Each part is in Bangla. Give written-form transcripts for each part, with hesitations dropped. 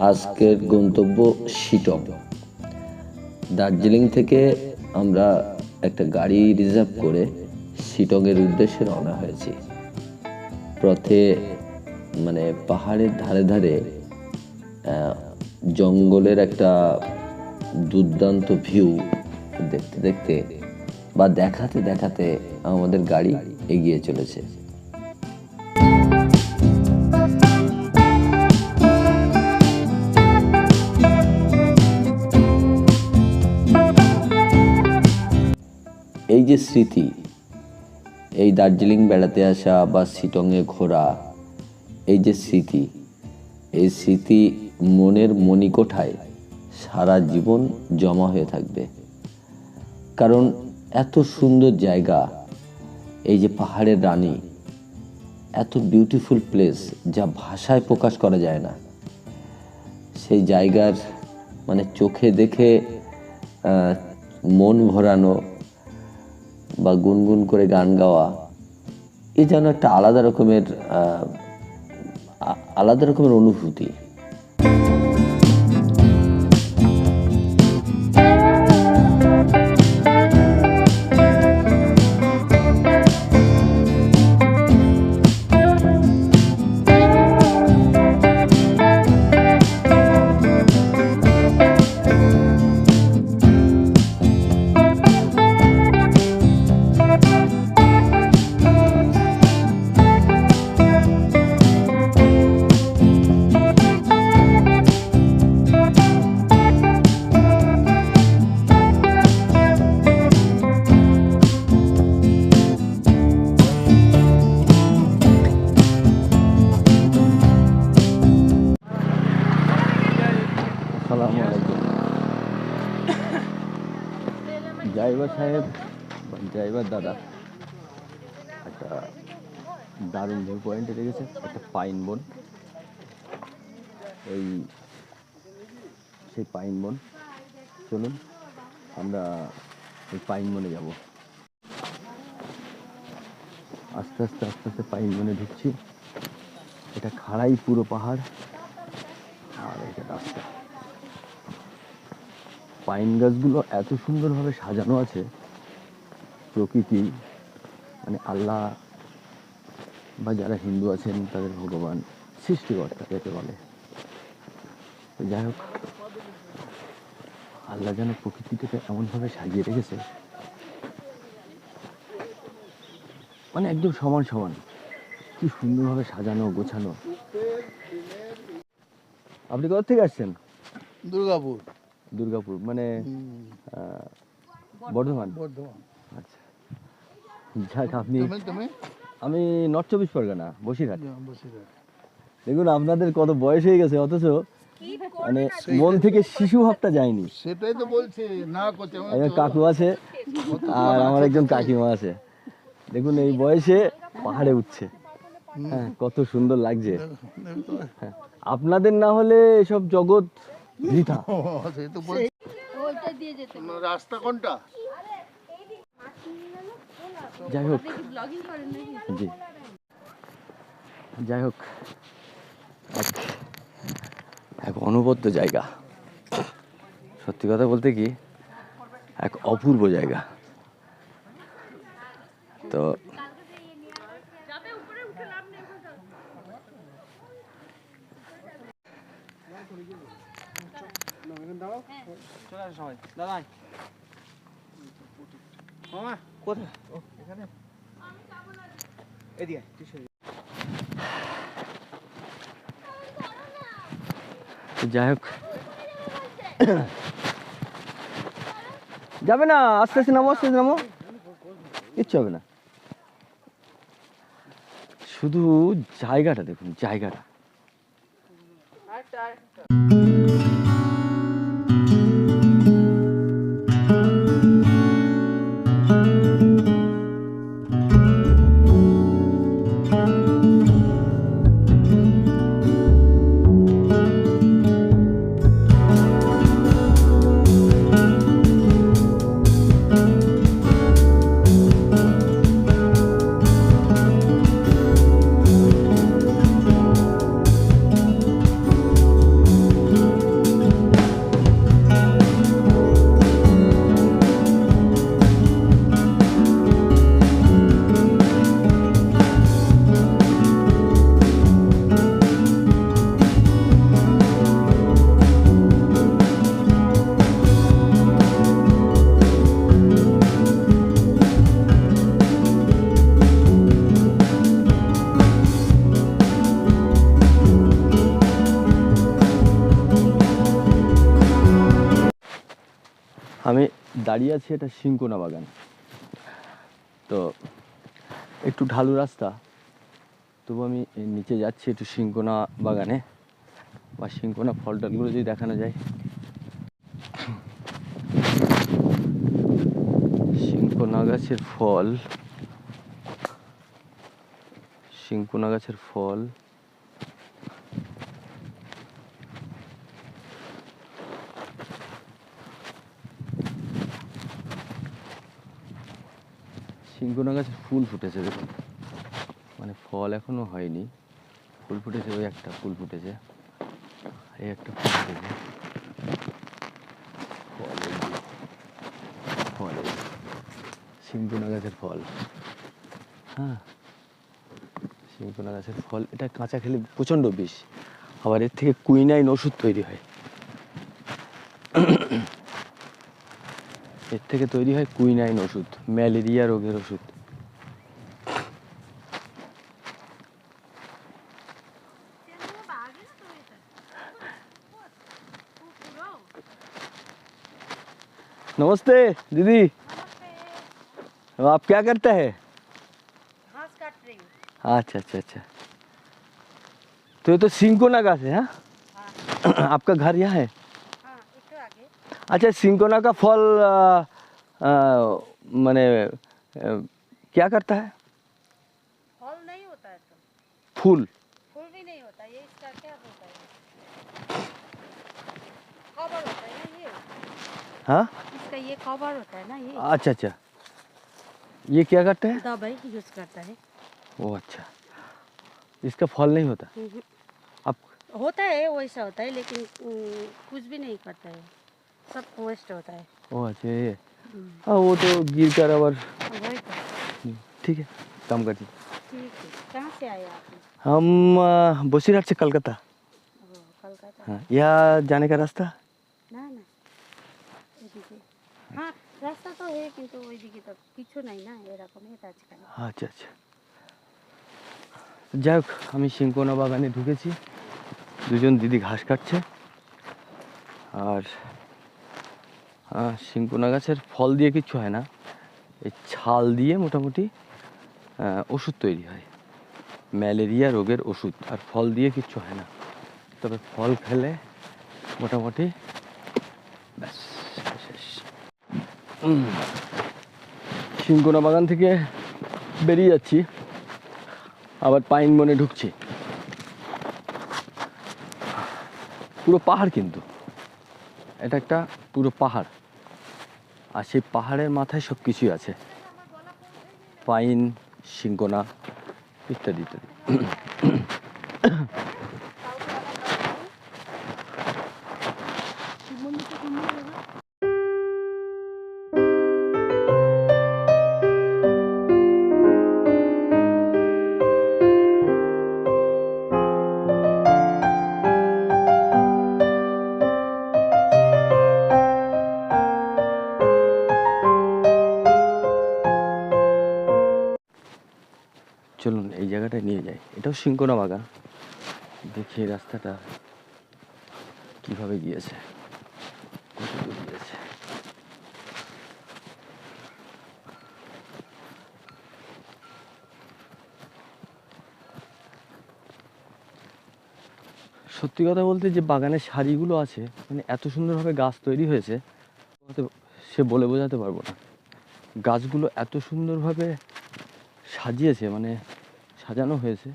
আজকের গন্তব্য শিটং। দার্জিলিং থেকে আমরা একটা গাড়ি রিজার্ভ করে শিটংয়ের উদ্দেশ্যে রওনা হয়েছি। পথে পাহাড়ের ধারে ধারে জঙ্গলের একটা দুর্দান্ত ভিউ দেখতে দেখতে বা দেখাতে দেখাতে আমাদের গাড়ি এগিয়ে চলেছে। এই যে স্মৃতি, এই দার্জিলিং বেড়াতে আসা বা শিটংয়ে ঘোরা, এই যে স্মৃতি, এই স্মৃতি মনের মণিকোঠায় সারা জীবন জমা হয়ে থাকবে। কারণ এত সুন্দর জায়গা, এই যে পাহাড়ের রানী, এত বিউটিফুল প্লেস যা ভাষায় প্রকাশ করা যায় না। সেই জায়গার চোখে দেখে মন ভরানো বা গুনগুন করে গান গাওয়া, এ যেন একটা আলাদা রকমের অনুভূতি। ড্রাইভার সাহেব, ড্রাইভার দাদা একটা দারুণ ভিউ পয়েন্টে রেখেছে, একটা পাইন বন। সেই পাইন বন, চলুন আমরা এই পাইন বনে যাব। আস্তে আস্তে আস্তে আস্তে পাইন বনে ঢুকছি। এটা খাড়াই পুরো পাহাড়, আর এটা রাস্তা। পাইন গাছগুলো এত সুন্দরভাবে সাজানো আছে, প্রকৃতি আল্লাহ বা যারা হিন্দু আছেন তাদের ভগবান, সৃষ্টিকর্তা যাকে বলে। যাই হোক, আল্লাহ যেন প্রকৃতিটাকে এমনভাবে সাজিয়ে রেখেছে, একদম সমান সমান, কি সুন্দরভাবে সাজানো গোছানো। আপনি কোথা থেকে আসছেন? দুর্গাপুর। দুর্গাপুর বর্ধমান। আচ্ছা, যাক, আমি নর্থ 24 পরগনা, বসিরহাট। দেখুন, আপনাদের কত বয়স হয়ে গেছে, অথচ মন থেকে শিশু ভাবটা যায়নি। সেটাই তো বলছি না। কাকু আছে আর আমার একজন কাকিমা আছে। দেখুন, এই বয়সে পাহাড়ে উঠছে, হ্যাঁ, কত সুন্দর লাগছে। আপনাদের না হলে এসব জগৎ বৃথা। রাস্তা কোনটা? যাই হোক, জি, যাই হোক, এক অনবদ্য জায়গা। সত্যি কথা বলতে কি, এক অপূর্ব জায়গা। তো যাই হোক, যাবে না, আস্তে আস্তে নামো, আস্তে নামো, কিচ্ছু হবে না। শুধু জায়গাটা দেখুন, জায়গাটা। আমি দাঁড়িয়ে আছি, এটা সিংকোনা বাগান। তো একটু ঢালু রাস্তা, তবু আমি নিচে যাচ্ছি একটু সিংকোনা বাগানে, বা সিংকোনা ফল টলগুলো যদি দেখানো যায়। সিংকোনা গাছের ফল, সিংকোনা গাছের ফল সিংকোনা গাছের ফুল ফুটেছে দেখুন, মানে ফল এখনো হয়নি, ফুল ফুটেছে। ওই একটা ফুল ফুটেছে, এই একটা ফুল ফুটেছে। ফল এই যে, ফল এই যে, সিংকোনা গাছের ফল। হ্যাঁ, সিংকোনা গাছের ফল, এটা কাঁচা খেলে প্রচণ্ড বিষ, আবার এর থেকে কুইনাইন ওষুধ তৈরি হয়। এর থেকে তৈরি হয় কুইনাইন ওষুধ, ম্যালেরিয়া রোগের ওষুধ। नमस्ते दीदी, आप क्या करते हैं? घास काट रही हूँ। अच्छा अच्छा अच्छा, तो ये तो सिंकोना का है। हाँ, हाँ आपका घर यहाँ है? हाँ, एक तो आगे अच्छा, सिंकोना का फल माने क्या करता है? फल नहीं होता है, तो फूल? फूल भी नहीं होता, ये इसका क्या होता है, कवर होता है ना ये, हाँ, इसका ये कवर होता है ना ये, अच्छा अच्छा, ये क्या करते हैं? दवाई यूज करता है। ओ अच्छा, इसका फल नहीं होता? आप होता है वैसा होता है, लेकिन कुछ भी नहीं करता है, सब वेस्ट होता है। ओ अच्छा, ये हाँ, वो तो गिर कर और वही तो। ठीक है, काम करती। ठीक है, कहाँ से आए आप? हम बसीरहाट से कलकत्ता। कलकत्ता? हाँ, यहाँ जाने का रास्ता? না না, এদিকে হ্যাঁ রাস্তা তো है, কিন্তু ওইদিকে তো কিছু নাই না, এরকমই মাঝখানে। আচ্ছা আচ্ছা, যাই হোক, আমি সিংকোনা বাগানে ঢুকেছি, দুজন দিদি ঘাস কাটছে, আর সিংকোনা গাছের ফল দিয়ে কিচ্ছু হয় না, এই ছাল দিয়ে মোটামুটি ওষুধ তৈরি হয়, ম্যালেরিয়া রোগের ওষুধ, আর ফল দিয়ে কিচ্ছু হয় না, তবে ফল খেলে মোটামুটি ব্যাস শেষ। সিংকোনা বাগান থেকে বেরিয়ে যাচ্ছি, আবার পাইন বনে ঢুকছি। পুরো পাহাড়, কিন্তু এটা একটা পুরো পাহাড়, আর সেই পাহাড়ের মাথায় সব কিছুই আছে, পাইন, সিংকোনা ইত্যাদি ইত্যাদি। চলুন এই জায়গাটায় নিয়ে যাই, এটাও সিংকোনা বাগান, দেখি এই রাস্তাটা কিভাবে গিয়েছে, কত দূর গিয়েছে। সত্যি কথা বলতে, যে বাগানের সারিগুলো আছে, মানে এত সুন্দরভাবে গাছ তৈরি হয়েছে, সে বলে বোঝাতে পারবো না। গাছগুলো এত সুন্দরভাবে সাজিয়েছে, মানে সাজানো হয়েছে,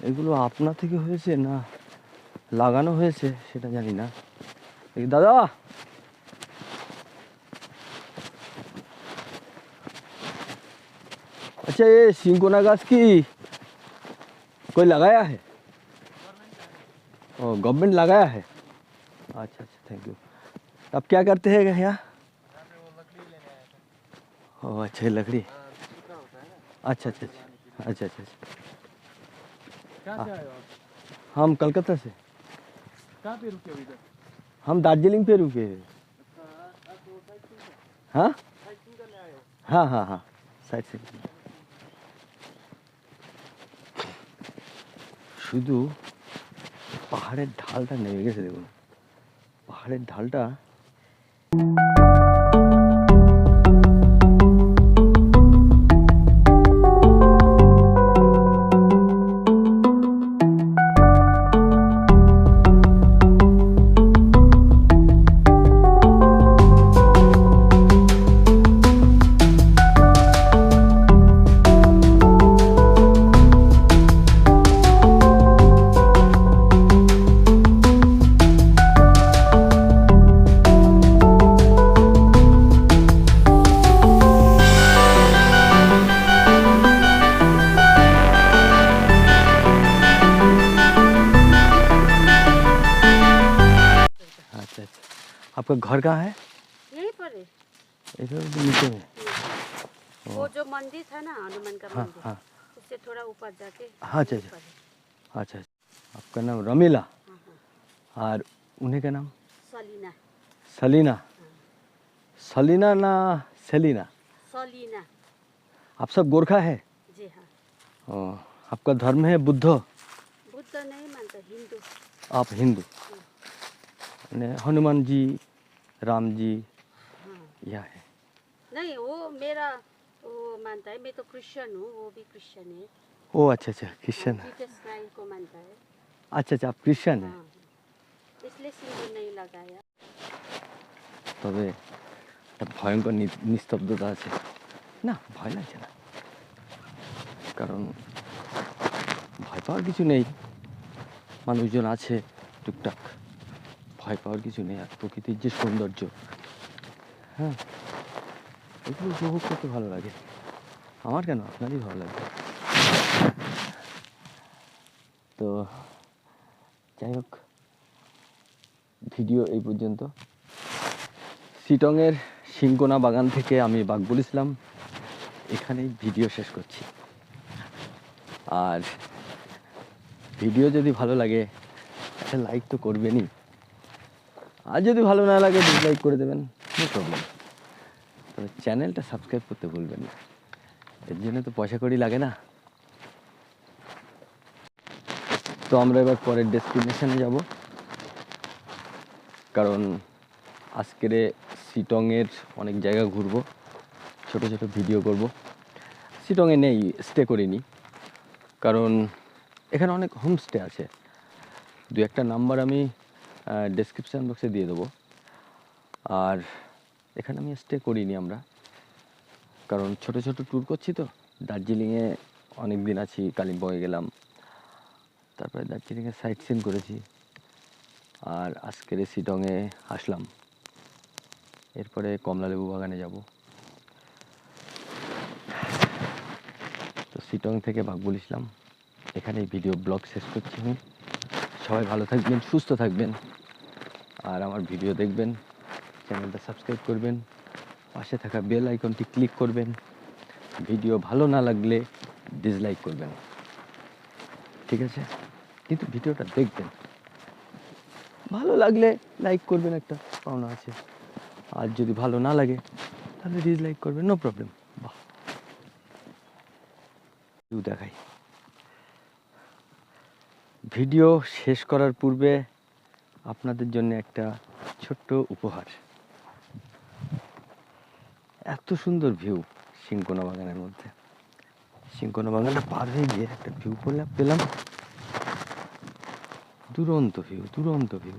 এগুলো আপনা থেকে হয়েছে না লাগানো হয়েছে সেটা জানি না। দাদা, अच्छा ये सिंकोना घास की कोई लगाया है? ओ, गवर्नमेंट लगाया है? अच्छा अच्छा, थैंक यू। अब क्या करते हैं यहाँ? ओ अच्छा, ये लकड़ी, अच्छा अच्छा अच्छा अच्छा अच्छा अच्छा। कहाँ से आए हो आप? हम कलकत्ता से। कहाँ पे रुके हो इधर? हम दार्जिलिंग पे रुके हैं। हाँ हाँ हाँ हाँ, साइड से। শুধু পাহাড়ের ঢালটা নেমে গেছে দেখুন, পাহাড়ের ঢালটা आपका घर कहाँ है? यहीं पर है। इधर तो नीचे में। वो जो मंदिर था ना हनुमान का हाँ मंदिर, हाँ उससे थोड़ा ऊपर जाके हाँ, अच्छा, यहीं अच्छा। पर है। अच्छा अच्छा। आपका नाम रमीला हाँ हाँ, और उन्हीं का नाम सलीना। सलीना। सलीना ना सेलिना? सलीना, आप सब गोरखा है? जी हाँ। आपका धर्म है बुद्ध? बुद्ध नहीं मानता, हिंदू। आप हिंदू? ने हनुमान जी, राम जी हाँ यह है? नहीं, वो मेरा वो मानता है। मैं तो क्रिश्चियन हूँ, वो भी क्रिश्चियन है। ओ अच्छा अच्छा, क्रिश्चियन है। जीसस क्राइस्ट को मानता है। अच्छा अच्छा, आप क्रिश्चियन हैं। हाँ, इसलिए सिंदूर नहीं लगाया। তবে একটা ভয়ঙ্কর নিস্তব্ধতা আছে না, ভয় লাগছে না, কারণ ভয় পাওয়ার কিছু নেই, মানুষজন আছে টুকটাক, ভয় পাওয়ার কিছু নেই। আর প্রকৃতির যে সৌন্দর্য, হ্যাঁ, এগুলো উপভোগ করতে ভালো লাগে। আমার কেন, আপনারই ভালো লাগবে। তো যাই হোক, ভিডিও এই পর্যন্ত। সিটংয়ের সিংকোনা বাগান থেকে আমি বাকবুল ইসলাম এখানেই ভিডিও শেষ করছি। আর ভিডিও যদি ভালো লাগে একটা লাইক তো করবেনই, আর যদি ভালো না লাগে ডিসলাইক করে দেবেন, নো প্রবলেম। তবে চ্যানেলটা সাবস্ক্রাইব করতে ভুলবেন না, এর জন্য তো পয়সা কড়ি লাগে না। তো আমরা এবার পরের ডেস্টিনেশনে যাব, কারণ আজকের সিটংয়ের অনেক জায়গা ঘুরবো, ছোট ছোট ভিডিও করব। সিটংয়ে নেই, স্টে করিনি, কারণ এখানে অনেক হোমস্টে আছে। দু একটা নাম্বার আমি ডেসক্রিপশান বক্সে দিয়ে দেবো। আর এখানে আমি স্টে করিনি আমরা, কারণ ছোট ছোট ট্যুর করছি তো। দার্জিলিংয়ে অনেক দিন আছি, কালিম্পংয়ে গেলাম, তারপরে দার্জিলিংয়ে সাইট সিন করেছি, আর আজকের সিটংয়ে আসলাম। এরপরে কমলালেবু বাগানে যাব। তো সিটং থেকে বাকবুল ইসলাম এখানেই ভিডিও ব্লগ শেষ করছি আমি। সবাই ভালো থাকবেন, সুস্থ থাকবেন, আর আমার ভিডিও দেখবেন, চ্যানেলটা সাবস্ক্রাইব করবেন, পাশে থাকা বেল আইকনটি ক্লিক করবেন। ভিডিও ভালো না লাগলে ডিসলাইক করবেন, ঠিক আছে? কিন্তু ভিডিওটা দেখবেন, ভালো লাগলে লাইক করবেন, একটা পাওনা আছে। আর যদি ভালো না লাগে তাহলে ডিসলাইক করবেন, নো প্রবলেম। বাহ, ভিউ দেখাই। ভিডিও শেষ করার পূর্বে আপনাদের জন্য একটা ছোট্ট উপহার। এত সুন্দর ভিউ সিংকোনা বাগানের মধ্যে। সিংকোনা বাগানটা পার হয়ে গিয়ে একটা ভিউ পেলাম, দুরন্ত ভিউ, দুরন্ত ভিউ।